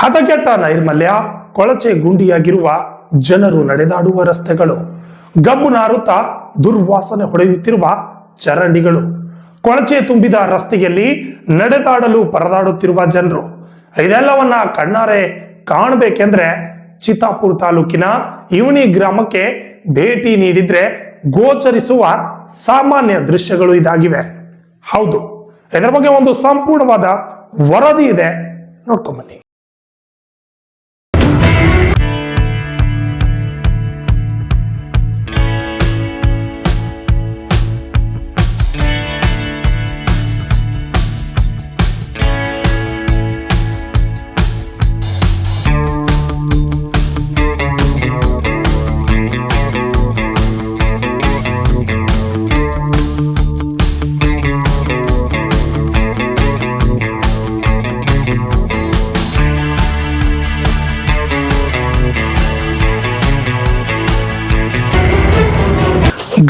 ಹದಗೆಟ್ಟ ನೈರ್ಮಲ್ಯ, ಕೊಳಚೆ ಗುಂಡಿಯಾಗಿರುವ ಜನರು ನಡೆದಾಡುವ ರಸ್ತೆಗಳು, ಗಬ್ಬು ನಾರುತ್ತಾ ದುರ್ವಾಸನೆ ಹೊಡೆಯುತ್ತಿರುವ ಚರಂಡಿಗಳು, ಕೊಳಚೆ ತುಂಬಿದ ರಸ್ತೆಯಲ್ಲಿ ನಡೆದಾಡಲು ಪರದಾಡುತ್ತಿರುವ ಜನರು, ಇದೆಲ್ಲವನ್ನ ಕಣ್ಣಾರೆ ಕಾಣಬೇಕೆಂದ್ರೆ ಚಿತ್ತಾಪುರ ತಾಲೂಕಿನ ಇವನಿ ಗ್ರಾಮಕ್ಕೆ ಭೇಟಿ ನೀಡಿದ್ರೆ ಗೋಚರಿಸುವ ಸಾಮಾನ್ಯ ದೃಶ್ಯಗಳು ಇದಾಗಿವೆ. ಹೌದು, ಇದರ ಬಗ್ಗೆ ಒಂದು ಸಂಪೂರ್ಣವಾದ ವರದಿ ಇದೆ, ನೋಡ್ಕೊಂಬನ್ನಿ.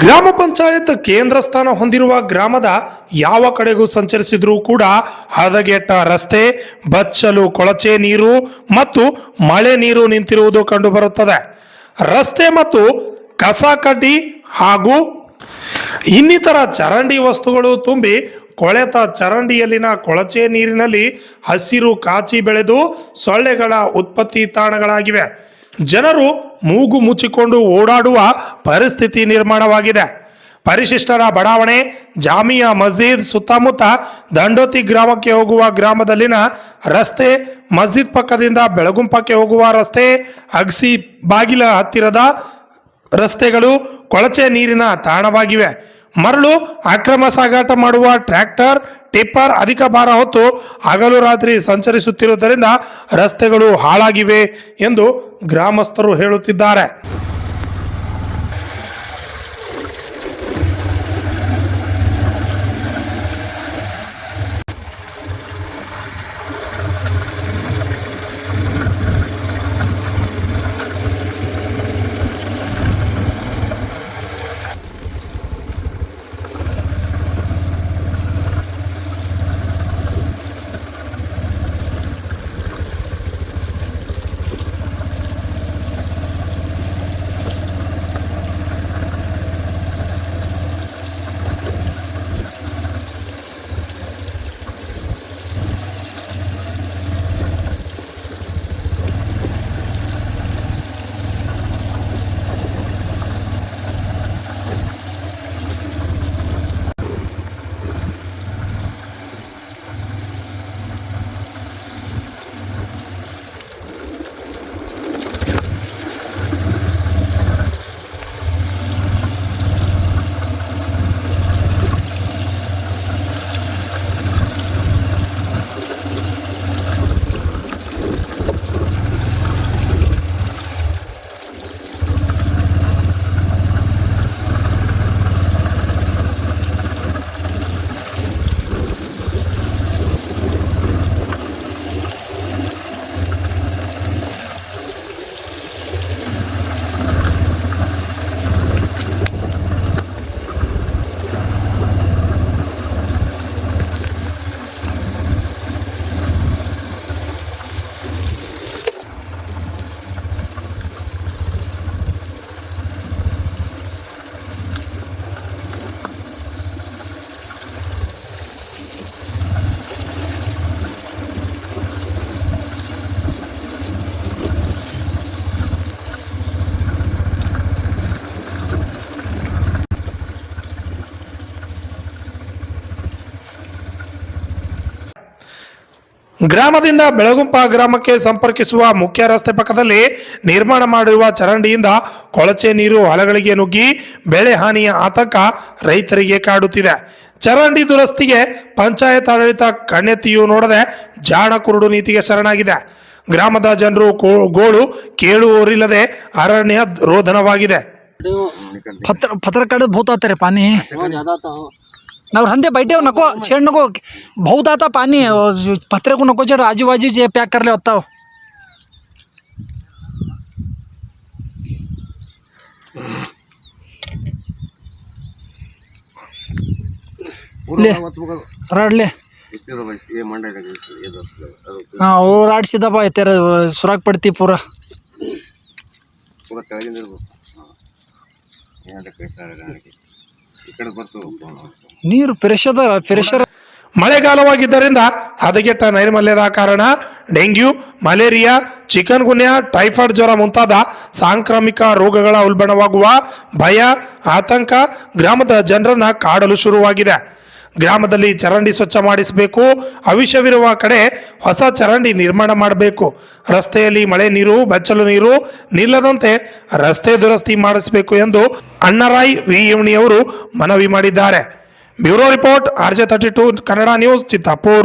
ಗ್ರಾಮ ಪಂಚಾಯತ್ ಕೇಂದ್ರ ಸ್ಥಾನ ಹೊಂದಿರುವ ಗ್ರಾಮದ ಯಾವ ಕಡೆಗೂ ಸಂಚರಿಸಿದ್ರೂ ಕೂಡ ಹದಗೆಟ್ಟ ರಸ್ತೆ, ಬಚ್ಚಲು ಕೊಳಚೆ ನೀರು ಮತ್ತು ಮಳೆ ನೀರು ನಿಂತಿರುವುದು ಕಂಡುಬರುತ್ತದೆ. ರಸ್ತೆ ಮತ್ತು ಕಸ ಕಡ್ಡಿ ಹಾಗೂ ಇನ್ನಿತರ ಚರಂಡಿ ವಸ್ತುಗಳು ತುಂಬಿ ಕೊಳೆತ ಚರಂಡಿಯಲ್ಲಿನ ಕೊಳಚೆ ನೀರಿನಲ್ಲಿ ಹಸಿರು ಕಾಚಿ ಬೆಳೆದು ಸೊಳ್ಳೆಗಳ ಉತ್ಪತ್ತಿ ತಾಣಗಳಾಗಿವೆ. ಜನರು ಮೂಗು ಮುಚ್ಚಿಕೊಂಡು ಓಡಾಡುವ ಪರಿಸ್ಥಿತಿ ನಿರ್ಮಾಣವಾಗಿದೆ. ಪರಿಶಿಷ್ಟರ ಬಡಾವಣೆ, ಜಾಮಿಯಾ ಮಸ್ಜಿದ್ ಸುತ್ತಮುತ್ತ ದಂಡೋತಿ ಗ್ರಾಮಕ್ಕೆ ಹೋಗುವ ಗ್ರಾಮದಲ್ಲಿನ ರಸ್ತೆ, ಮಸ್ಜಿದ್ ಪಕ್ಕದಿಂದ ಬೆಳಗುಂಪಕ್ಕೆ ಹೋಗುವ ರಸ್ತೆ, ಅಗಸಿ ಬಾಗಿಲ ಹತ್ತಿರದ ರಸ್ತೆಗಳು ಕೊಳಚೆ ನೀರಿನ ತಾಣವಾಗಿವೆ. ಮರಳು ಅಕ್ರಮ ಸಾಗಾಟ ಮಾಡುವ ಟ್ರ್ಯಾಕ್ಟರ್, ಟಿಪ್ಪರ್ ಅಧಿಕ ಭಾರ ಹೊತ್ತು ಹಗಲು ರಾತ್ರಿ ಸಂಚರಿಸುತ್ತಿರುವುದರಿಂದ ರಸ್ತೆಗಳು ಹಾಳಾಗಿವೆ ಎಂದು ಗ್ರಾಮಸ್ಥರು ಹೇಳುತ್ತಿದ್ದಾರೆ. ಗ್ರಾಮದಿಂದ ಬೆಳಗುಂಪ ಗ್ರಾಮಕ್ಕೆ ಸಂಪರ್ಕಿಸುವ ಮುಖ್ಯ ರಸ್ತೆ ಪಕ್ಕದಲ್ಲಿ ನಿರ್ಮಾಣ ಮಾಡಿರುವ ಚರಂಡಿಯಿಂದ ಕೊಳಚೆ ನೀರು ಹೊಲಗಳಿಗೆ ನುಗ್ಗಿ ಬೆಳೆ ಹಾನಿಯ ಆತಂಕ ರೈತರಿಗೆ ಕಾಡುತ್ತಿದೆ. ಚರಂಡಿ ದುರಸ್ತಿಗೆ ಪಂಚಾಯತ್ ಆಡಳಿತ ಕಣ್ಣೆತ್ತಿಯೂ ನೋಡದೆ ಜಾಣ ಕುರುಡು ನೀತಿಗೆ ಶರಣಾಗಿದೆ. ಗ್ರಾಮದ ಜನರು ಗೋಳು ಕೇಳುವರಿಲ್ಲದೆ ಅರಣ್ಯ ರೋಧನವಾಗಿದೆ. पत्थर काढत बहुत आता रे पाणी नावर हंदे बैठे हो नको छेड नको बहुत आता पाणी पत्रे को नको छेड आजूबाजू जे पॅक करले होता ले रडले इससे तो बस ये मंडे का ये दोस्त हाँ वो राड सीधा बा तेरा सुराग पड़ती पूरा पूरा तेगिंद यहाँ कैसा इकड़ बर्तु ನೀರು ಫ್ರೆಶ್ ಅದ ಫ್ರೆಶರ್ ಮಳೆಗಾಲವಾಗಿದ್ದರಿಂದ ಹದಗೆಟ್ಟ ನೈರ್ಮಲ್ಯದ ಕಾರಣ ಡೆಂಗ್ಯೂ, ಮಲೇರಿಯಾ, ಚಿಕನ್ ಗುನ್ಯಾ, ಟೈಫಾಯ್ಡ್ ಜ್ವರ ಮುಂತಾದ ಸಾಂಕ್ರಾಮಿಕ ರೋಗಗಳ ಉಲ್ಬಣವಾಗುವ ಭಯ, ಆತಂಕ ಗ್ರಾಮದ ಜನರನ್ನ ಕಾಡಲು ಶುರುವಾಗಿದೆ. ಗ್ರಾಮದಲ್ಲಿ ಚರಂಡಿ ಸ್ವಚ್ಛ ಮಾಡಿಸಬೇಕು. ಅವಿಷವಿರುವ ಕಡೆ ಹೊಸ ಚರಂಡಿ ನಿರ್ಮಾಣ ಮಾಡಬೇಕು. ರಸ್ತೆಯಲ್ಲಿ ಮಳೆ ನೀರು, ಬೆಚ್ಚಲು ನೀರು ನಿಲ್ಲದಂತೆ ರಸ್ತೆ ದುರಸ್ತಿ ಮಾಡಿಸಬೇಕು ಎಂದು ಅಣ್ಣರಾಯ್ ವಿ ಅವರು ಮನವಿ ಮಾಡಿದ್ದಾರೆ. Bureau report RJ32 Kannada news Chittapur.